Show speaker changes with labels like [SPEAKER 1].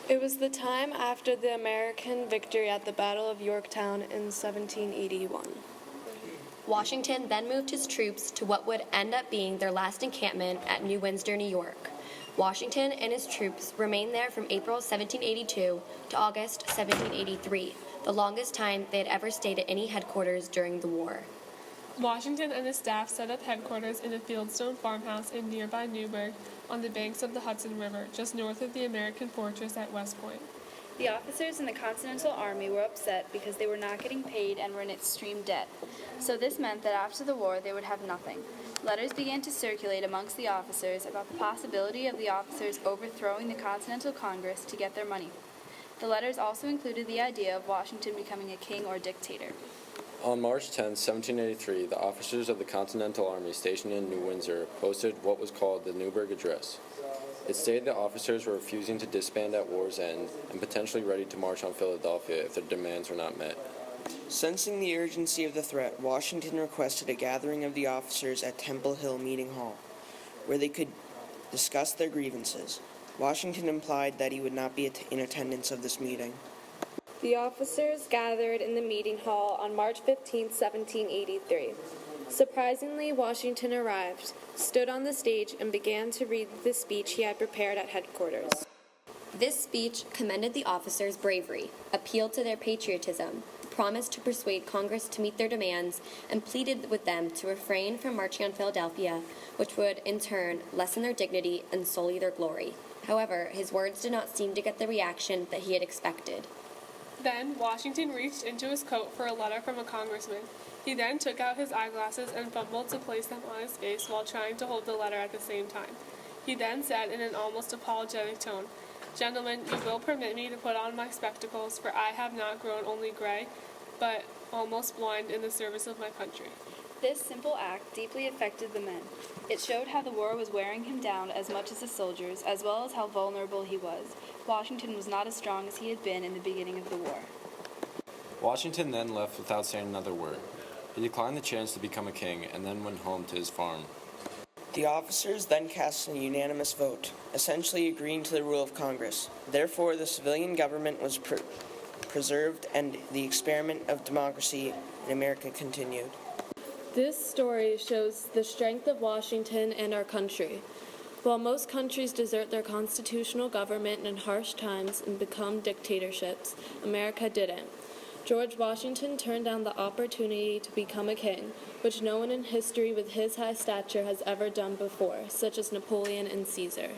[SPEAKER 1] It was the time after the American victory at the Battle of Yorktown in 1781.
[SPEAKER 2] Washington then moved his troops to what would end up being their last encampment at New Windsor, New York. Washington and his troops remained there from April 1782 to August 1783, the longest time they had ever stayed at any headquarters during the war.
[SPEAKER 3] Washington and his staff set up headquarters in a fieldstone farmhouse in nearby Newburgh on the banks of the Hudson River, just north of the American fortress at West Point.
[SPEAKER 4] The officers in the Continental Army were upset because they were not getting paid and were in extreme debt. So this meant that after the war they would have nothing. Letters began to circulate amongst the officers about the possibility of the officers overthrowing the Continental Congress to get their money. The letters also included the idea of Washington becoming a king or dictator.
[SPEAKER 5] On March 10, 1783, the officers of the Continental Army stationed in New Windsor posted what was called the Newburgh Address. It stated the officers were refusing to disband at war's end and potentially ready to march on Philadelphia if their demands were not met.
[SPEAKER 6] Sensing the urgency of the threat, Washington requested a gathering of the officers at Temple Hill Meeting Hall, where they could discuss their grievances. Washington implied that he would not be in attendance of this meeting.
[SPEAKER 1] The officers gathered in the meeting hall on March 15, 1783. Surprisingly, Washington arrived, stood on the stage, and began to read the speech he had prepared at headquarters.
[SPEAKER 2] This speech commended the officers' bravery, appealed to their patriotism, promised to persuade Congress to meet their demands, and pleaded with them to refrain from marching on Philadelphia, which would, in turn, lessen their dignity and sully their glory. However, his words did not seem to get the reaction that he had expected.
[SPEAKER 3] Then Washington reached into his coat for a letter from a congressman. He then took out his eyeglasses and fumbled to place them on his face while trying to hold the letter at the same time. He then said in an almost apologetic tone, "Gentlemen, you will permit me to put on my spectacles, for I have not grown only gray, but almost blind in the service of my country."
[SPEAKER 4] This simple act deeply affected the men. It showed how the war was wearing him down as much as the soldiers, as well as how vulnerable he was. Washington was not as strong as he had been in the beginning of the war.
[SPEAKER 5] Washington then left without saying another word. He declined the chance to become a king and then went home to his farm.
[SPEAKER 6] The officers then cast a unanimous vote, essentially agreeing to the rule of Congress. Therefore, the civilian government was preserved and the experiment of democracy in America continued.
[SPEAKER 1] This story shows the strength of Washington and our country. While most countries desert their constitutional government in harsh times and become dictatorships, America didn't. George Washington turned down the opportunity to become a king, which no one in history with his high stature has ever done before, such as Napoleon and Caesar.